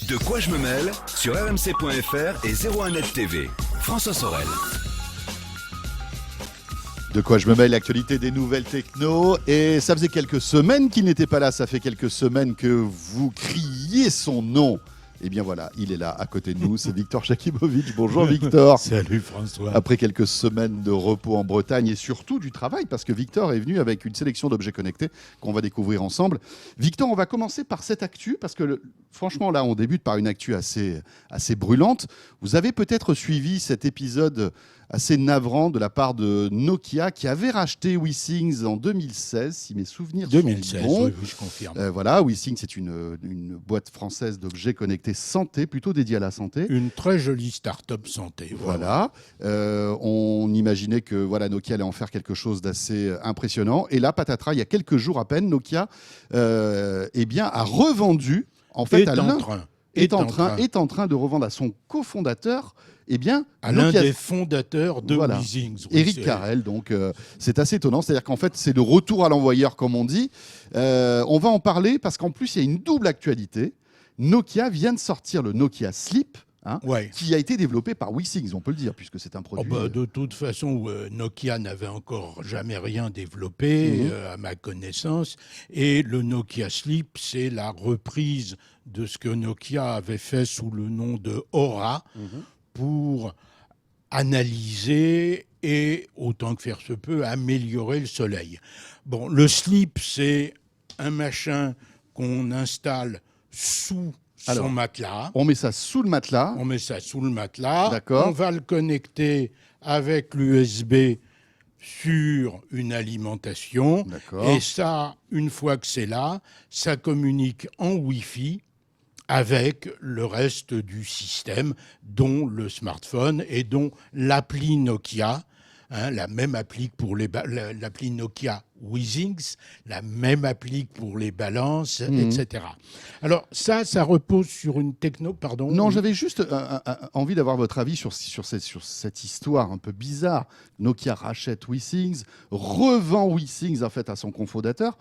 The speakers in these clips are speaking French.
De quoi je me mêle sur rmc.fr et 01net TV. François Sorel. De quoi je me mêle, l'actualité des nouvelles techno. Et ça faisait quelques semaines qu'il n'était pas là. Ça fait quelques semaines que vous criez son nom. Et bien voilà, il est là à côté de nous. C'est Victor Jakibowicz. Bonjour Victor. Salut François. Après quelques semaines de repos en Bretagne et surtout du travail, parce que Victor est venu avec une sélection d'objets connectés qu'on va découvrir ensemble. Victor, on va commencer par cette actu, parce que franchement là, on débute par une actu assez brûlante. Vous avez peut-être suivi cet épisode assez navrant de la part de Nokia qui avait racheté WeThings en 2016, si mes souvenirs sont bons. Oui, je confirme. Voilà, WeThings, c'est une boîte française d'objets connectés santé, plutôt dédiée à la santé. Une très jolie start-up santé. Voilà. On imaginait que Nokia allait en faire quelque chose d'assez impressionnant. Et là, patatras, il y a quelques jours à peine, Nokia a revendu, en fait, est en train de revendre à son cofondateur, à l'un des fondateurs de WeThings. Eric Carrel, donc c'est assez étonnant. C'est-à-dire qu'en fait, c'est le retour à l'envoyeur, comme on dit. On va en parler parce qu'en plus, il y a une double actualité. Nokia vient de sortir le Nokia Sleep, qui a été développé par WeThings, on peut le dire, puisque c'est un produit... de toute façon, Nokia n'avait encore jamais rien développé, à ma connaissance. Et le Nokia Sleep, c'est la reprise de ce que Nokia avait fait sous le nom de Aura, pour analyser et, autant que faire se peut, améliorer le soleil. Bon, le Sleep, c'est un machin qu'on installe sous son matelas. On met ça sous le matelas. D'accord. On va le connecter avec l'USB sur une alimentation. D'accord. Et ça, une fois que c'est là, ça communique en Wi-Fi avec le reste du système, dont le smartphone et dont l'appli Nokia, la même appli pour l'appli Nokia WeThings, la même appli pour les balances, etc. Alors ça repose sur une techno, pardon. Non, j'avais juste envie d'avoir votre avis sur cette histoire un peu bizarre. Nokia rachète WeThings, revend WeThings en fait à son cofondateur.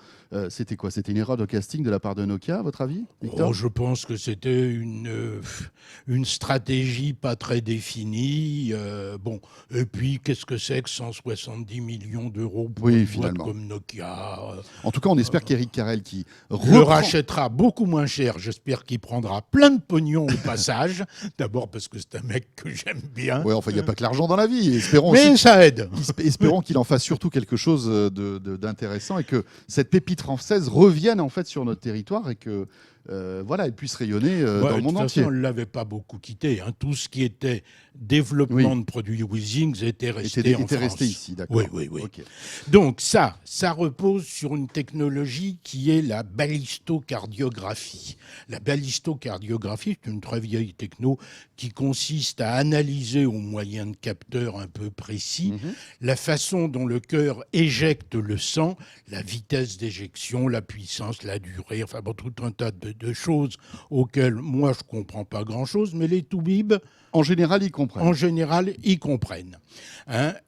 C'était quoi ? C'était une erreur de casting de la part de Nokia, à votre avis, Victor ? Je pense que c'était une stratégie pas très définie. Et puis qu'est-ce que c'est que 170 millions d'euros pour une boîte comme Nokia. En tout cas, on espère qu'Eric Carrel qui le rachètera beaucoup moins cher. J'espère qu'il prendra plein de pognon au passage. D'abord parce que c'est un mec que j'aime bien. Oui, enfin, il n'y a pas que l'argent dans la vie. Espérons ça aide. Espérons qu'il en fasse surtout quelque chose d'intéressant et que cette pépite française revienne en fait sur notre territoire et que elle puisse rayonner dans le monde entier. De toute façon, on ne l'avait pas beaucoup quitté. Tout ce qui était développement de produits WeThings était resté en France. Resté ici, d'accord. Oui. Okay. Donc ça repose sur une technologie qui est la ballistocardiographie. La ballistocardiographie, c'est une très vieille techno qui consiste à analyser au moyen de capteurs un peu précis la façon dont le cœur éjecte le sang, la vitesse d'éjection, la puissance, la durée, tout un tas de choses auxquelles moi je ne comprends pas grand-chose, mais les toubibs, en général, ils comprennent.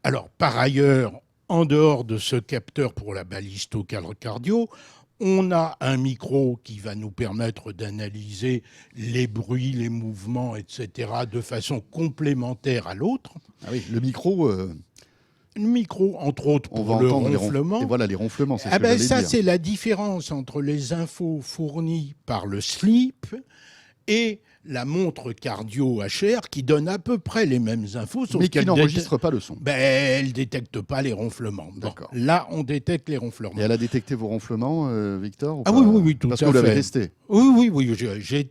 Alors, par ailleurs, en dehors de ce capteur pour la ballistocardio, on a un micro qui va nous permettre d'analyser les bruits, les mouvements, etc., de façon complémentaire à l'autre. Ah oui, le micro... Le micro, entre autres, pour le ronflement. Et voilà, les ronflements, c'est ce que j'allais dire. Ça, c'est la différence entre les infos fournies par le Sleep et la montre cardio HR qui donne à peu près les mêmes infos. Sauf mais qui n'enregistre pas le son. Elle ne détecte pas les ronflements. D'accord. Là, on détecte les ronflements. Et elle a détecté vos ronflements, Victor, ou pas ? Oui, tout à fait. Parce que vous l'avez testé. Oui, j'ai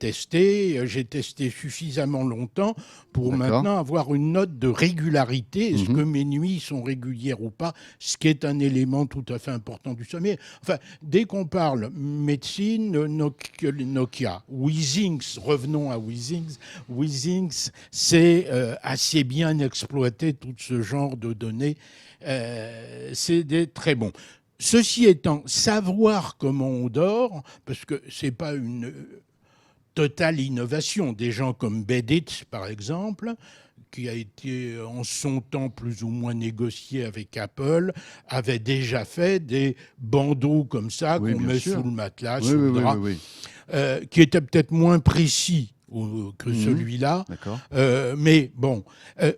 testé suffisamment longtemps pour maintenant avoir une note de régularité. Est-ce que mes nuits sont régulières ou pas ? Ce qui est un élément tout à fait important du sommeil. Dès qu'on parle médecine, Nokia, WeThings, revenons à WeThings. WeThings, c'est assez bien exploité tout ce genre de données. C'est très bon. Ceci étant, savoir comment on dort, parce que c'est pas une totale innovation. Des gens comme Bedit, par exemple, qui a été en son temps plus ou moins négocié avec Apple, avait déjà fait des bandeaux comme ça qu'on met sous le matelas, sous le drap, qui étaient peut-être moins précis que celui-là. D'accord. Mais bon,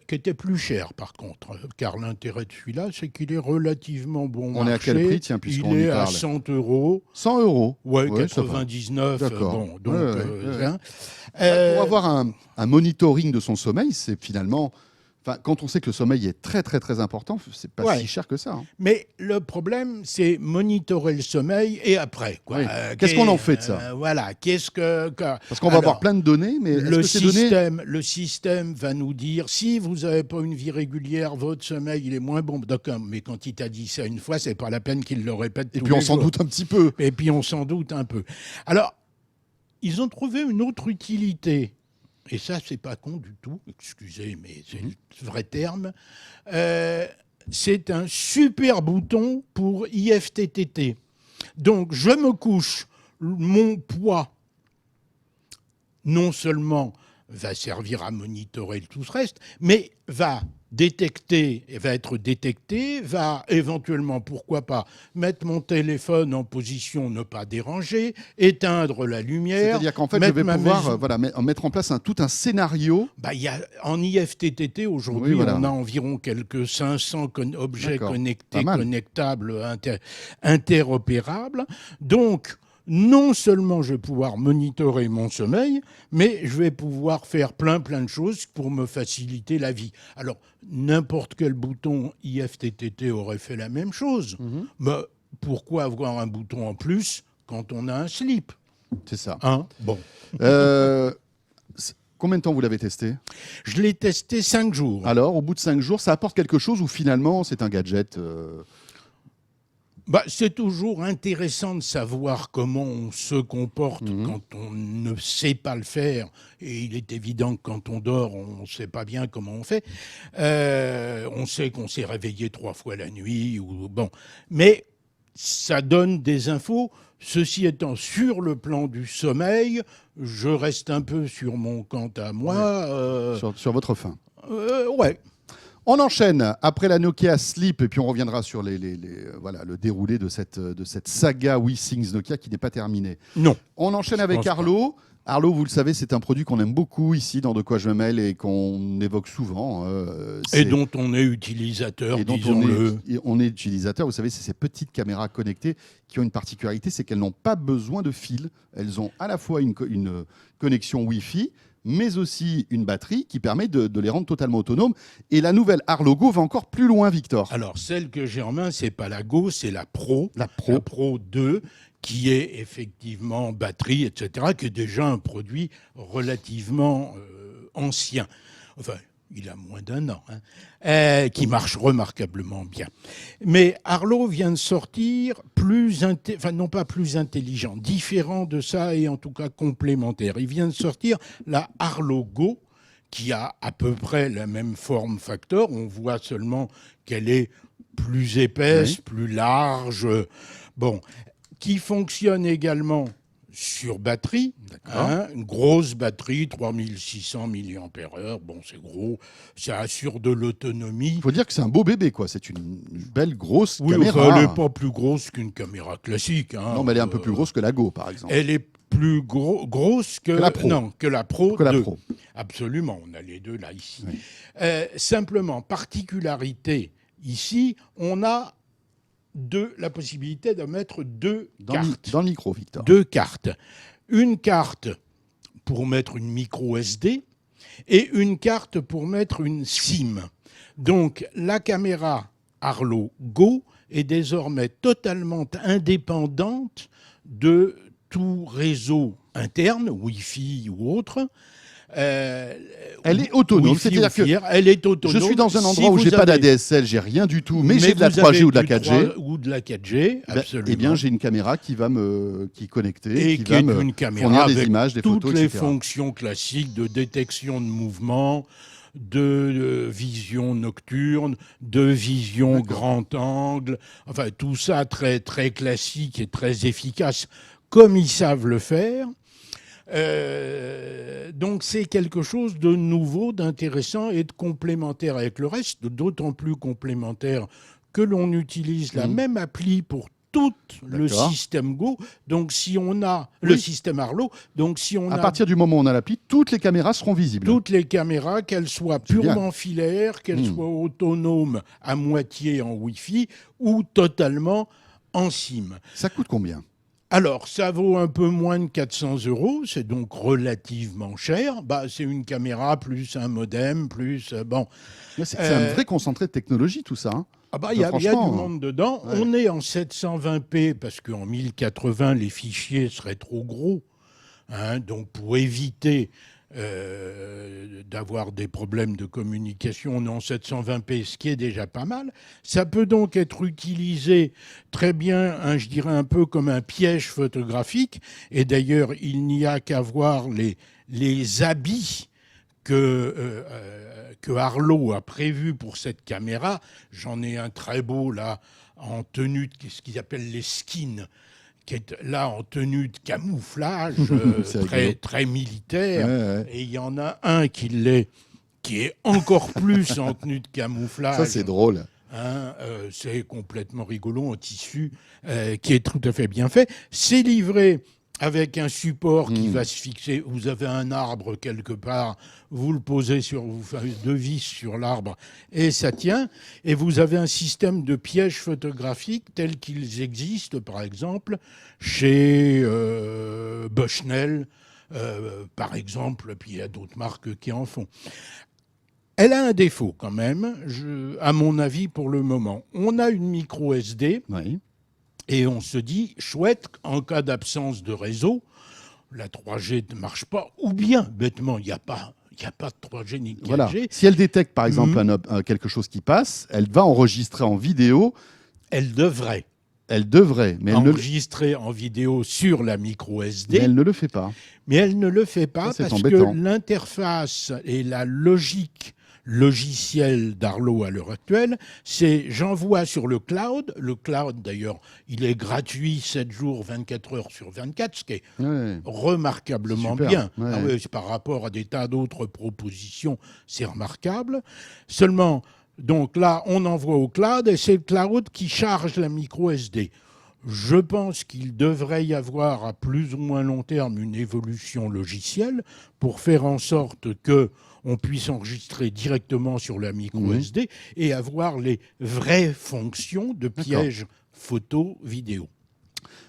qui était plus cher par contre, car l'intérêt de celui-là, c'est qu'il est relativement bon On marché. est à quel prix, tiens, puisqu'on il y est à parle? 100 €. 100 €. Ouais, Ouais, ça va. 99. D'accord. Bon, donc, hein. Pour avoir un monitoring de son sommeil, c'est finalement... Enfin, quand on sait que le sommeil est très, très, très important, c'est pas si cher que ça. Hein. Mais le problème, c'est monitorer le sommeil et après. Quoi. Oui. Qu'est-ce qu'on en fait de ça? Voilà. Parce qu'on va avoir plein de données, mais est-ce que ces données... Le système va nous dire, si vous n'avez pas une vie régulière, votre sommeil, il est moins bon. D'accord, mais quand il t'a dit ça une fois, c'est pas la peine qu'il le répète tous les jours. Et puis on s'en doute un petit peu. Et puis on s'en doute un peu. Alors, ils ont trouvé une autre utilité. Et ça, c'est pas con du tout, excusez, mais c'est le vrai terme. C'est un super bouton pour IFTTT. Donc, je me couche, mon poids, non seulement va servir à monitorer tout ce reste, mais va être détecté, va éventuellement, pourquoi pas, mettre mon téléphone en position ne pas déranger, éteindre la lumière. C'est-à-dire qu'en fait, je vais pouvoir mettre en place tout un scénario. En IFTTT, aujourd'hui, on a environ quelques 500 objets connectés, connectables, interopérables. Donc, non seulement je vais pouvoir monitorer mon sommeil, mais je vais pouvoir faire plein de choses pour me faciliter la vie. Alors, n'importe quel bouton IFTTT aurait fait la même chose. Mais pourquoi avoir un bouton en plus quand on a un slip? C'est ça. Bon. Combien de temps vous l'avez testé? Je l'ai testé 5 jours. Alors, au bout de 5 jours, ça apporte quelque chose ou finalement c'est un gadget c'est toujours intéressant de savoir comment on se comporte quand on ne sait pas le faire. Et il est évident que quand on dort, on ne sait pas bien comment on fait. On sait qu'on s'est réveillé 3 fois la nuit. Mais ça donne des infos. Ceci étant, sur le plan du sommeil, je reste un peu sur mon compte à moi. Sur votre faim. Ouais. On enchaîne après la Nokia Sleep et puis on reviendra sur le déroulé de cette saga WeThings Nokia qui n'est pas terminée. Non. On enchaîne avec Arlo. Arlo, vous le savez, c'est un produit qu'on aime beaucoup ici dans De quoi je me mêle et qu'on évoque souvent. Et dont on est utilisateur, on est utilisateur. Vous savez, c'est ces petites caméras connectées qui ont une particularité, c'est qu'elles n'ont pas besoin de fil. Elles ont à la fois une connexion Wi-Fi, mais aussi une batterie qui permet de les rendre totalement autonomes. Et la nouvelle Arlo Go va encore plus loin, Victor. Alors, celle que j'ai en main, c'est pas la Go, c'est la Pro. La Pro 2, qui est effectivement batterie, etc., qui est déjà un produit relativement ancien. Enfin, il a moins d'1 an, qui marche remarquablement bien. Mais Arlo vient de sortir non pas plus intelligent, différent de ça et en tout cas complémentaire. Il vient de sortir la Arlo Go, qui a à peu près la même forme factor. On voit seulement qu'elle est plus épaisse, plus large, qui fonctionne également sur batterie, une grosse batterie, 3600 mAh, c'est gros, ça assure de l'autonomie. Il faut dire que c'est un beau bébé, quoi. C'est une belle grosse caméra. Elle n'est pas plus grosse qu'une caméra classique. Non, mais elle est un peu plus grosse que la Go, par exemple. Elle est plus grosse que la Pro. Non, que la Pro 2. Absolument, on a les deux là, ici. Oui. Simplement, particularité, ici, on a la possibilité de mettre 2 cartes. Dans le micro, Victor. 2 cartes. Une carte pour mettre une micro SD et une carte pour mettre une SIM. Donc, la caméra Arlo Go est désormais totalement indépendante de tout réseau interne, Wi-Fi ou autre. Elle est autonome, c'est-à-dire que elle est autonome. Je suis dans un endroit où j'ai pas d'ADSL, j'ai rien du tout, mais j'ai de la 3G ou de la 4G. Ou de la 4G, absolument. Eh bien, j'ai une caméra qui va qui est connectée, qui va me fournir des images, des photos, toutes les fonctions classiques de détection de mouvement, de vision nocturne, de vision grand angle, enfin tout ça très très classique et très efficace, comme ils savent le faire. Donc c'est quelque chose de nouveau, d'intéressant et de complémentaire avec le reste, d'autant plus complémentaire que l'on utilise la même appli pour tout le D'accord. système Go. Donc, si on a Oui. le système Arlo, donc si on À a partir du moment où on a l'appli, toutes les caméras seront visibles. toutes les caméras, qu'elles soient C'est bien. purement filaires, qu'elles Hmm. soient autonomes à moitié en Wi-Fi ou totalement en SIM. Ça coûte combien? Alors, ça vaut un peu moins de 400 €, c'est donc relativement cher. Bah, c'est une caméra plus un modem, plus... bon. Ouais, c'est un vrai concentré de technologie, tout ça. Hein. Ah bah, il y a du Franchement, monde dedans. ouais. On est en 720p parce qu'en 1080, les fichiers seraient trop gros. Hein. Donc, pour éviter d'avoir des problèmes de communication, on est en 720p, ce qui est déjà pas mal. Ça peut donc être utilisé très bien, hein, je dirais un peu comme un piège photographique. Et d'ailleurs, il n'y a qu'à voir les habits que Arlo a prévu pour cette caméra. J'en ai un très beau là, en tenue, ce qu'ils appellent les skins, qui est là en tenue de camouflage, C'est très, rigolo. très militaire. Ouais, ouais. Et il y en a un qui est encore plus en tenue de camouflage. Ça, c'est drôle. Hein, c'est complètement rigolo, en tissu, qui est tout à fait bien fait. C'est livré avec un support qui va se fixer. Vous avez un arbre quelque part, vous le posez vous faites 2 vis sur l'arbre et ça tient. Et vous avez un système de pièges photographiques tels qu'ils existent, par exemple, chez Bushnell, par exemple, puis il y a d'autres marques qui en font. Elle a un défaut quand même, à mon avis pour le moment. On a une micro SD. Oui. Et on se dit, chouette, en cas d'absence de réseau, la 3G ne marche pas, ou bien, bêtement, il n'y a pas de 3G ni de 4G. Voilà. Si elle détecte, par exemple, quelque chose qui passe, elle va enregistrer en vidéo. Elle devrait Elle devrait, mais elle, enregistrer en vidéo sur la micro SD, mais elle ne le fait pas. mais elle ne le fait pas Ça, c'est parce embêtant. que l'interface et la logique logiciel d'Arlo à l'heure actuelle, c'est j'envoie sur le cloud. Le cloud, d'ailleurs, il est gratuit 7 jours, 24 heures sur 24, ce qui est Ouais. remarquablement Super. bien. Ouais. Ah ouais, par rapport à des tas d'autres propositions, c'est remarquable. Seulement, donc là, on envoie au cloud et c'est le cloud qui charge la micro SD. Je pense qu'il devrait y avoir à plus ou moins long terme une évolution logicielle pour faire en sorte que on puisse enregistrer directement sur la micro SD et avoir les vraies fonctions de piège photo vidéo.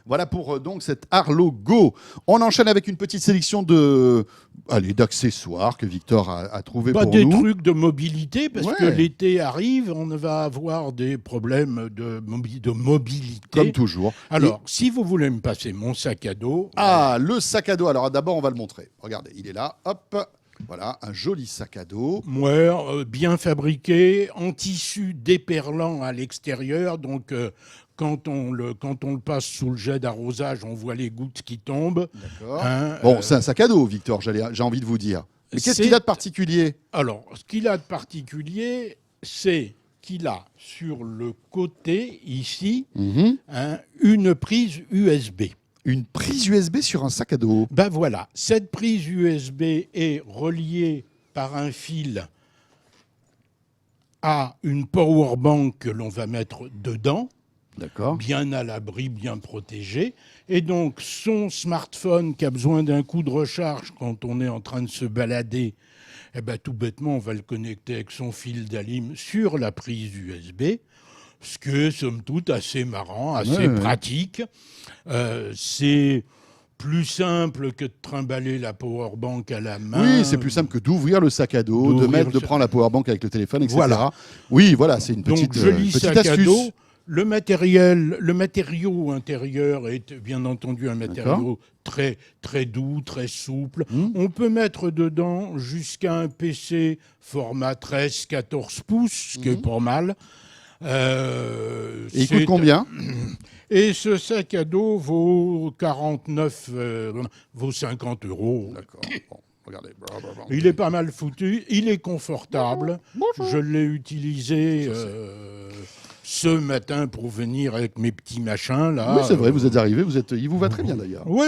Voilà pour donc cette Arlo Go. On enchaîne avec une petite sélection d'accessoires que Victor a trouvé pour des nous. trucs de mobilité, parce que l'été arrive, on va avoir des problèmes de mobilité. Comme toujours. Alors, si vous voulez me passer mon sac à dos... Le sac à dos. Alors d'abord, on va le montrer. Regardez, il est là. Hop. Voilà, un joli sac à dos. Ouais, bien fabriqué, en tissu déperlant à l'extérieur, donc... Quand on le passe sous le jet d'arrosage, on voit les gouttes qui tombent. D'accord. Bon, c'est un sac à dos, Victor, j'ai envie de vous dire. Mais qu'est-ce qu'il a de particulier? Alors, ce qu'il a de particulier, c'est qu'il a sur le côté, ici, une prise USB. Une prise USB sur un sac à dos. Ben voilà, cette prise USB est reliée par un fil à une power bank que l'on va mettre dedans. D'accord. Bien à l'abri, bien protégé. Et donc, son smartphone qui a besoin d'un coup de recharge quand on est en train de se balader, eh ben, tout bêtement, on va le connecter avec son fil d'alim sur la prise USB, ce qui est, somme toute, assez marrant, assez pratique. C'est plus simple que de trimballer la powerbank à la main. Oui, c'est plus simple que d'ouvrir le sac à dos, de prendre la powerbank avec le téléphone, etc. Voilà. Oui, voilà, c'est une Donc, petite, joli petite sac astuce. à dos. Le matériau intérieur est bien entendu un matériau très, très doux, très souple. On peut mettre dedans jusqu'à un PC format 13-14 pouces, ce qui est pas mal. Et il coûte combien? Et ce sac à dos vaut 50 €. D'accord. Bon, regardez. Il est pas mal foutu, il est confortable. Je l'ai utilisé ce matin pour venir avec mes petits machins là. Oui, c'est vrai, vous êtes arrivé, il vous va très bien d'ailleurs. Oui,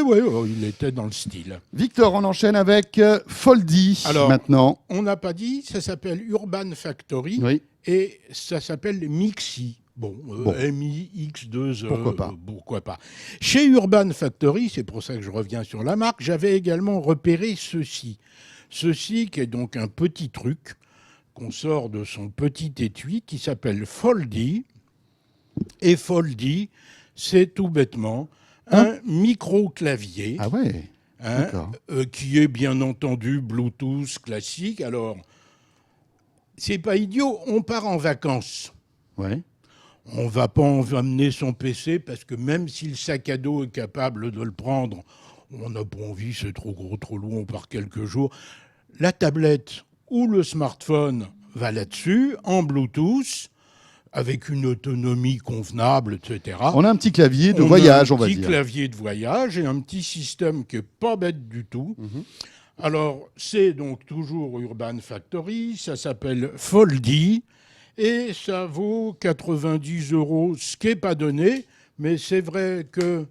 il était dans le style. Victor, on enchaîne avec Foldy maintenant. On n'a pas dit, ça s'appelle Urban Factory Oui. et ça s'appelle Mixi. Bon. MIX2, pourquoi pas. Chez Urban Factory, c'est pour ça que je reviens sur la marque, j'avais également repéré ceci. Ceci qui est donc un petit truc qu'on sort de son petit étui qui s'appelle Foldy. Et Foldy, c'est tout bêtement un micro-clavier. Ah ouais. Qui est bien entendu Bluetooth classique. Alors, c'est pas idiot, on part en vacances. Ouais. On va pas amener son PC parce que même si le sac à dos est capable de le prendre, on n'a pas envie, c'est trop gros, trop lourd, on part quelques jours. La tablette ou le smartphone va là-dessus, en Bluetooth, avec une autonomie convenable, etc. On a un petit clavier de voyage, on va dire. Un petit clavier de voyage et un petit système qui n'est pas bête du tout. Alors, c'est donc toujours Urban Factory, ça s'appelle Foldy, et ça vaut 90 €, ce qui n'est pas donné, mais c'est vrai que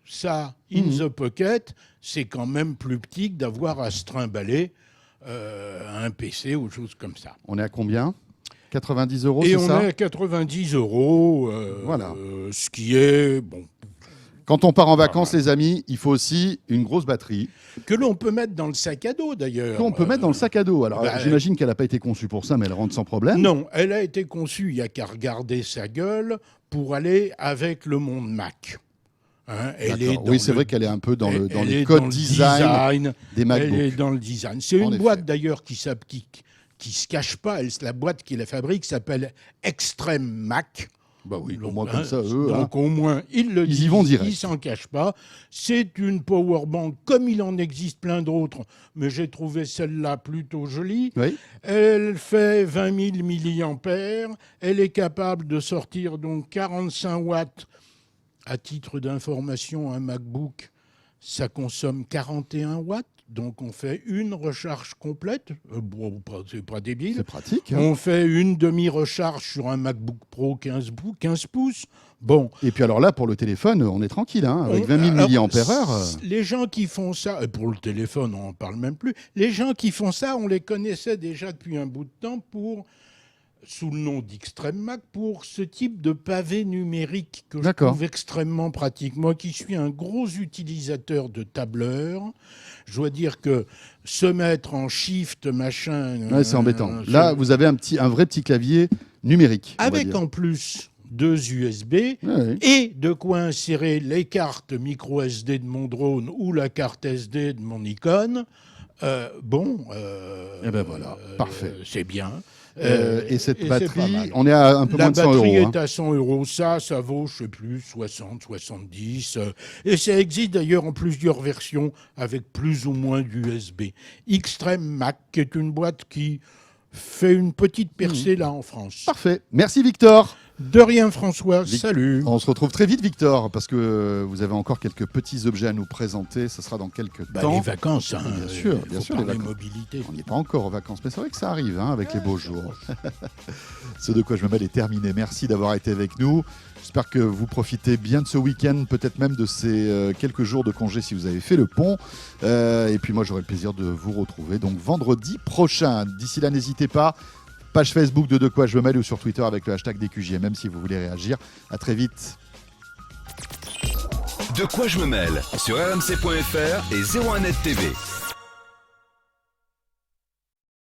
ça, in the pocket, c'est quand même plus petit que d'avoir à se trimballer un PC ou chose comme ça. On est à combien ? 90 €, et c'est on ça ? est à 90 €, Voilà. Ce qui est, bon... Quand on part en vacances, les amis, il faut aussi une grosse batterie. Que l'on peut mettre dans le sac à dos, d'ailleurs. Qu'on peut mettre dans le sac à dos. Alors, j'imagine qu'elle n'a pas été conçue pour ça, mais elle rentre sans problème. Non, elle a été conçue, il n'y a qu'à regarder sa gueule, pour aller avec le monde Mac. Oui, c'est vrai qu'elle est un peu dans les codes design des MacBooks. Elle est dans le design. C'est une boîte, d'ailleurs, qui se cache pas. La boîte qui la fabrique s'appelle Extreme Mac. Bah oui, au moins comme ça, eux. Donc au moins, ils le disent, y vont direct. Ils s'en cachent pas. C'est une powerbank comme il en existe plein d'autres, mais j'ai trouvé celle-là plutôt jolie. Oui. Elle fait 20 000 milliampères. Elle est capable de sortir donc 45 watts. À titre d'information, un MacBook, ça consomme 41 watts. Donc, on fait une recharge complète. C'est pas débile. C'est pratique. On fait une demi-recharge sur un MacBook Pro 15 pouces. Bon. Et puis alors là, pour le téléphone, on est tranquille. Avec 20 000 mAh. Les gens qui font ça, et pour le téléphone, on n'en parle même plus. Les gens qui font ça, on les connaissait déjà depuis un bout de temps sous le nom d'Extreme Mac, pour ce type de pavé numérique que je trouve extrêmement pratique. Moi qui suis un gros utilisateur de tableur, je dois dire que se mettre en shift, machin... Ouais, c'est embêtant. Là, vous avez un vrai petit clavier numérique. Avec en plus 2 USB et de quoi insérer les cartes micro SD de mon drone ou la carte SD de mon Nikon. Et ben voilà, parfait. C'est bien. Et cette batterie, on est à un peu moins de 100 €. La batterie est à 100 €. Ça vaut, je ne sais plus, 60, 70. Et ça existe d'ailleurs en plusieurs versions avec plus ou moins d'USB. Extreme Mac, qui est une boîte qui fait une petite percée là en France. Parfait. Merci Victor. De rien François, salut. On se retrouve très vite Victor, parce que vous avez encore quelques petits objets à nous présenter, ce sera dans quelques temps. Les vacances, bien sûr, les vacances. Mobilité. On n'y est pas encore aux vacances, mais c'est vrai que ça arrive avec les beaux jours. Ce de quoi je me mêle est terminé, merci d'avoir été avec nous. J'espère que vous profitez bien de ce week-end, peut-être même de ces quelques jours de congé si vous avez fait le pont. Et puis moi j'aurai le plaisir de vous retrouver donc vendredi prochain. D'ici là, n'hésitez pas. Page Facebook de quoi je me mêle ou sur Twitter avec le hashtag DQJMM si vous voulez réagir. À très vite. De quoi je me mêle sur rmc.fr et 01net TV.